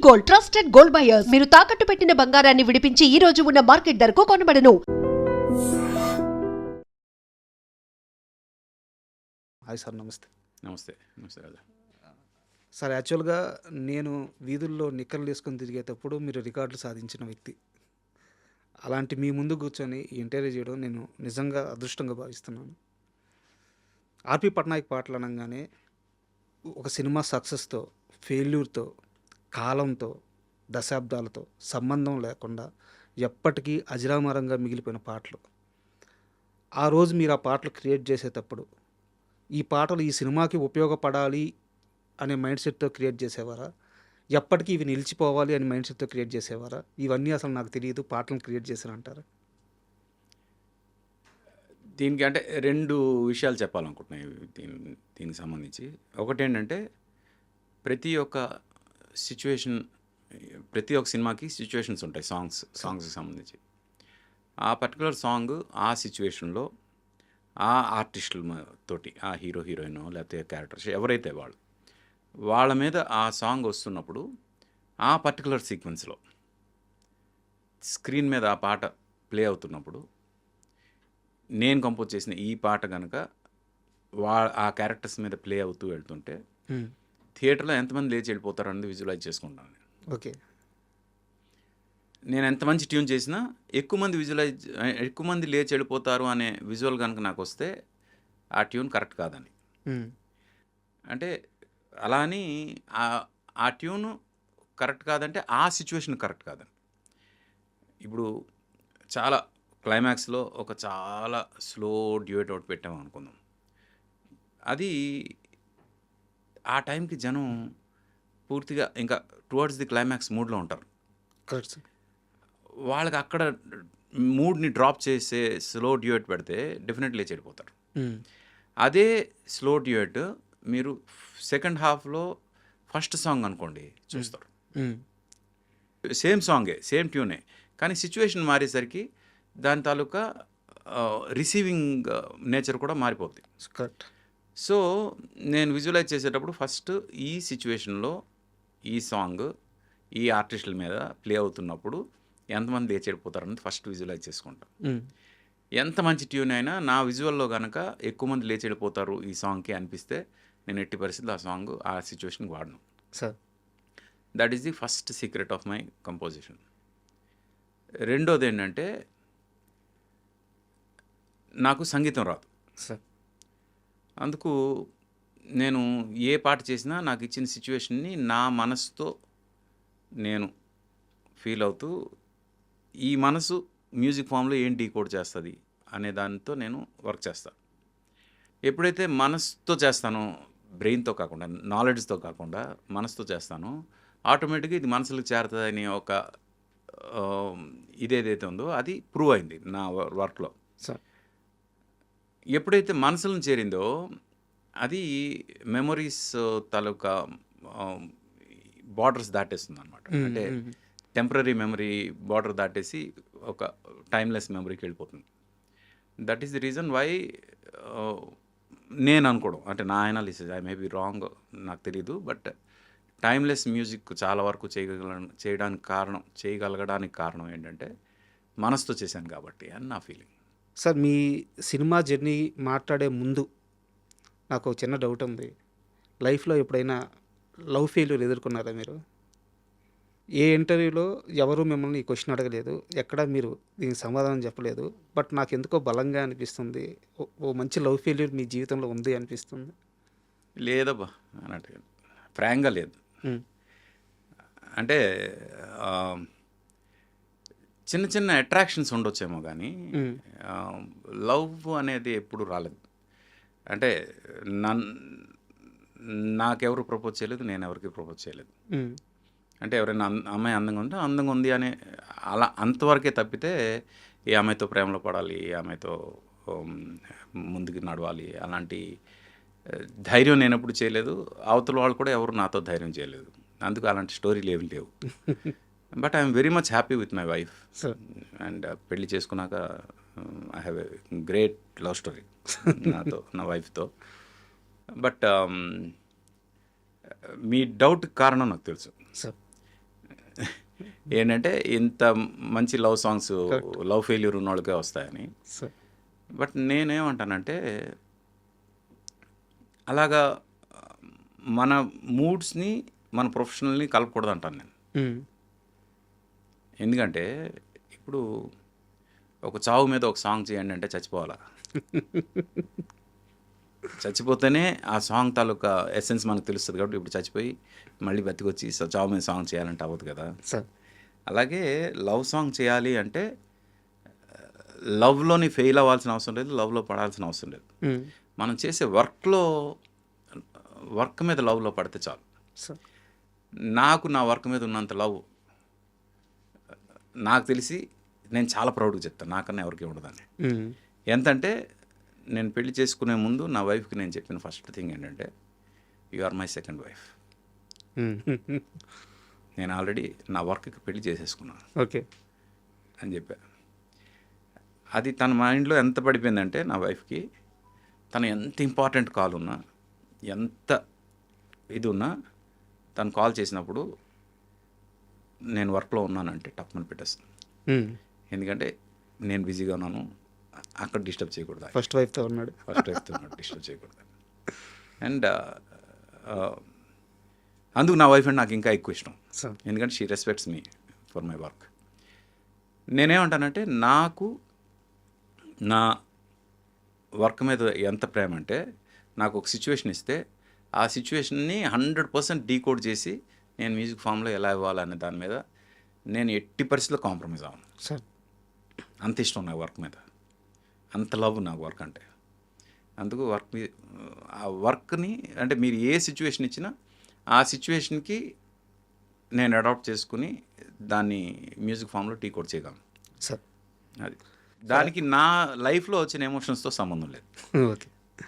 Gold, trusted gold buyers. మీరు తాకట్టు పెట్టిన బంగారాన్ని విడిపించి ఈ రోజు ఉన్న మార్కెట్ ధరకు కొనబడను. హాయ్ సార్, నమస్తే. నమస్తే నమస్తే రాజా. సార్, యాక్చువల్గా నేను వీధుల్లో నిక్కర్లు వేసుకొని తిరిగేటప్పుడు మీరు రికార్డులు సాధించిన వ్యక్తి. అలాంటి మీ ముందు కూర్చొని ఈ ఇంటర్వ్యూ చేయడం నేను నిజంగా అదృష్టంగా భావిస్తున్నాను. ఆర్పి పట్నాయక్ పాటలు అనగానే ఒక సినిమా సక్సెస్తో, ఫెయిల్యూర్తో, కాలంతో, దశాబ్దాలతో సంబంధం లేకుండా ఎప్పటికీ అజరామరంగా మిగిలిపోయిన పాటలు. ఆ రోజు మీరు ఆ పాటలు క్రియేట్ చేసేటప్పుడు ఈ పాటలు ఈ సినిమాకి ఉపయోగపడాలి అనే మైండ్ సెట్తో క్రియేట్ చేసేవారా? ఎప్పటికీ ఇవి నిలిచిపోవాలి అనే మైండ్ సెట్తో క్రియేట్ చేసేవారా? ఇవన్నీ అసలు నాకు తెలియదు, పాటలను క్రియేట్ చేశారంటారా? దీనికి అంటే రెండు విషయాలు చెప్పాలనుకుంటున్నాయి దీనికి సంబంధించి. ఒకటేంటంటే ప్రతి ఒక్క సిచ్యువేషన్, ప్రతి ఒక్క సినిమాకి సిచ్యువేషన్స్ ఉంటాయి. సాంగ్స్కి సంబంధించి ఆ పర్టికులర్ సాంగ్ ఆ సిచ్యువేషన్లో ఆ ఆర్టిస్టుల తోటి, ఆ హీరో హీరోయిన్ లేకపోతే క్యారెక్టర్స్ ఎవరైతే వాళ్ళ మీద ఆ సాంగ్ వస్తున్నప్పుడు ఆ పర్టికులర్ సీక్వెన్స్లో స్క్రీన్ మీద ఆ పాట ప్లే అవుతున్నప్పుడు నేను కంపోజ్ చేసిన ఈ పాట కనుక ఆ క్యారెక్టర్స్ మీద ప్లే అవుతూ వెళ్తుంటే థియేటర్లో ఎంతమంది లేచి వెళ్ళిపోతారు అనేది విజువలైజ్ చేసుకుంటాను. ఓకే. నేను ఎంత మంచి ట్యూన్ చేసినా ఎక్కువ మంది లేచి వెళ్ళిపోతారు అనే విజువల్ కనుక నాకు వస్తే ఆ ట్యూన్ కరెక్ట్ కాదని. అంటే అలా అని ఆ ట్యూను కరెక్ట్ కాదంటే ఆ సిచ్యువేషన్ కరెక్ట్ కాదని. ఇప్పుడు చాలా క్లైమాక్స్లో ఒక చాలా స్లో డ్యూయట్ అవుట్ పెట్టాము అనుకుందాం. అది ఆ టైంకి జనం పూర్తిగా ఇంకా టువర్డ్స్ ది క్లైమాక్స్ మూడ్లో ఉంటారు. Correct sir. వాళ్ళకి అక్కడ మూడ్ని డ్రాప్ చేసే స్లో డ్యూయట్ పెడితే డెఫినెట్లీ చెడిపోతారు. అదే స్లో డ్యూయట్ మీరు సెకండ్ హాఫ్లో ఫస్ట్ సాంగ్ అనుకోండి చూస్తారు. సేమ్ సాంగే, సేమ్ ట్యూనే, కానీ సిచ్యువేషన్ మారేసరికి దాని తాలూకా రిసీవింగ్ నేచర్ కూడా మారిపోద్ది. కరెక్ట్. సో నేను విజువలైజ్ చేసేటప్పుడు ఫస్ట్ ఈ సిచ్యువేషన్లో ఈ సాంగ్ ఈ ఆర్టిస్టుల మీద ప్లే అవుతున్నప్పుడు ఎంతమంది లేచెడిపోతారని ఫస్ట్ విజువలైజ్ చేసుకుంటాం. ఎంత మంచి ట్యూన్ అయినా నా విజువల్లో కనుక ఎక్కువ మంది లేచెడిపోతారు ఈ సాంగ్కి అనిపిస్తే నేను ఎట్టి పరిస్థితుల్లో ఆ సాంగ్ ఆ సిచ్యువేషన్కి వాడను sir. That is the first secret of my composition. రెండోది ఏంటంటే నాకు సంగీతం రాదు సార్. అందుకు నేను ఏ పాట చేసినా నాకు ఇచ్చిన సిచ్యువేషన్ని నా మనసుతో నేను ఫీల్ అవుతూ ఈ మనసు మ్యూజిక్ ఫామ్లో ఏం డీకోడ్ చేస్తుంది అనే దానితో నేను వర్క్ చేస్తాను. ఎప్పుడైతే మనసుతో చేస్తానో, బ్రెయిన్తో కాకుండా, నాలెడ్జ్తో కాకుండా మనసుతో చేస్తానో ఆటోమేటిక్గా ఇది మనసులకు చేరుతుందని ఒక ఇదేదైతే ఉందో అది ప్రూవ్ అయింది నా వర్క్లో. సార్. ఎప్పుడైతే మనసులను చేరిందో అది మెమొరీస్ తాలూకా బార్డర్స్ దాటేస్తుంది అనమాట. అంటే టెంపరీ మెమరీ బార్డర్ దాటేసి ఒక టైమ్లెస్ మెమరీకి వెళ్ళిపోతుంది. That is the reason why నేను అనుకోవడం, అంటే నా analysis, I may be wrong, నాకు తెలీదు, బట్ టైమ్లెస్ మ్యూజిక్ చాలా వరకు చేయగలగడానికి కారణం ఏంటంటే మనసుతో చేశాను కాబట్టి అని నా ఫీలింగ్. సార్, మీ సినిమా జర్నీ మాట్లాడే ముందు నాకు ఒక చిన్న డౌట్ ఉంది. లైఫ్లో ఎప్పుడైనా లవ్ ఫెయిల్యూర్ ఎదుర్కొన్నారా మీరు? ఏ ఇంటర్వ్యూలో ఎవరు మిమ్మల్ని ఈ క్వశ్చన్ అడగలేదు, ఎక్కడ మీరు దీనికి సమాధానం చెప్పలేదు. బట్ నాకు ఎందుకో బలంగా అనిపిస్తుంది, ఓ మంచి లవ్ ఫెయిల్యూర్ మీ జీవితంలో ఉంది అనిపిస్తుంది. లేదబ్బా అన్నట్టుగా ఫ్రాంక్గా లేదు. అంటే చిన్న చిన్న అట్రాక్షన్స్ ఉండొచ్చేమో కానీ లవ్ అనేది ఎప్పుడు రాలేదు. అంటే నాకెవరు ప్రపోజ్ చేయలేదు, నేను ఎవరికి ప్రపోజ్ చేయలేదు. అంటే ఎవరైనా అమ్మాయి అందంగా ఉంది అని అలా అంతవరకే తప్పితే ఈ అమ్మాయితో ప్రేమలో పడాలి, ఈ అమ్మాయితో ముందుకు నడవాలి అలాంటి ధైర్యం నేను ఎప్పుడు చేయలేదు. అవతల వాళ్ళు కూడా ఎవరు నాతో ధైర్యం చేయలేదు. అందుకు అలాంటి స్టోరీలు ఏమి లేవు. But I'm very much happy with my wife. And పెళ్ళి చేసుకున్నాక I have a great love story నా వైఫ్తో. బట్ మీ డౌట్ కారణం నాకు తెలుసు. ఏంటంటే ఇంత మంచి love songs Correct. Love failure ఉన్న వాళ్ళకే వస్తాయని. సార్ బట్ నేనేమంటానంటే అలాగా మన మూడ్స్ని మన ప్రొఫెషనల్ని కలపకూడదు అంటాను నేను. ఎందుకంటే ఇప్పుడు ఒక చావు మీద ఒక సాంగ్ చేయండి అంటే చచ్చిపోవాలా? చచ్చిపోతేనే ఆ సాంగ్ తాలూకా ఎసెన్స్ మనకు తెలుస్తుంది. కాబట్టి ఇప్పుడు చచ్చిపోయి మళ్ళీ బతికొచ్చి చావు మీద సాంగ్ చేయాలంటే అవ్వదు కదా. సార్ అలాగే లవ్ సాంగ్ చేయాలి అంటే లవ్లోని ఫెయిల్ అవ్వాల్సిన అవసరం లేదు, లవ్లో పడాల్సిన అవసరం లేదు. మనం చేసే వర్క్ మీద లవ్లో పడితే చాలు. సార్ నాకు నా వర్క్ మీద ఉన్నంత లవ్ నాకు తెలిసి నేను చాలా ప్రౌడ్గా చెప్తాను, నాకన్నా ఎవరికి ఉండదని. ఎంతంటే నేను పెళ్లి చేసుకునే ముందు నా వైఫ్కి నేను చెప్పిన ఫస్ట్ థింగ్ ఏంటంటే, you are my second wife. నేను ఆల్రెడీ నా వర్క్కి పెళ్లి చేసేసుకున్నాను ఓకే అని చెప్పా. అది తన మైండ్లో ఎంత పడిపోయిందంటే నా వైఫ్కి, తను ఎంత ఇంపార్టెంట్ కాల్ ఉన్నా, ఎంత ఇది ఉన్నా, తను కాల్ చేసినప్పుడు నేను వర్క్లో ఉన్నానంటే టప్మని పెట్టేస్తాను. ఎందుకంటే నేను బిజీగా ఉన్నాను, అక్కడ డిస్టర్బ్ చేయకూడదు. ఫస్ట్ వైఫ్తో ఉన్నాడు. ఫస్ట్ వైఫ్తో డిస్టర్బ్ చేయకూడదు. అండ్ అందుకు నా వైఫ్ అంటే నాకు ఇంకా ఎక్కువ ఇష్టం. సార్ ఎందుకంటే she respects me for my work. నేనేమంటానంటే నాకు నా వర్క్ మీద ఎంత ప్రేమ అంటే, నాకు ఒక సిచ్యువేషన్ ఇస్తే ఆ సిచ్యువేషన్ని 100% డీకోడ్ చేసి నేను మ్యూజిక్ ఫామ్లో ఎలా ఇవ్వాలనే దాని మీద నేను ఎట్టి పరిస్థితుల్లో కాంప్రమైజ్ అవ్వను. సార్ అంత ఇష్టం నాకు వర్క్ మీద, అంత లవ్ నాకు వర్క్ అంటే. అందుకు ఆ వర్క్ని అంటే మీరు ఏ సిచ్యువేషన్ ఇచ్చినా ఆ సిచ్యువేషన్కి నేను అడాప్ట్ చేసుకుని దాన్ని మ్యూజిక్ ఫామ్లో డీకోడ్ చేయగలను. సార్ అది దానికి నా లైఫ్లో వచ్చిన ఎమోషన్స్తో సంబంధం లేదు. ఓకే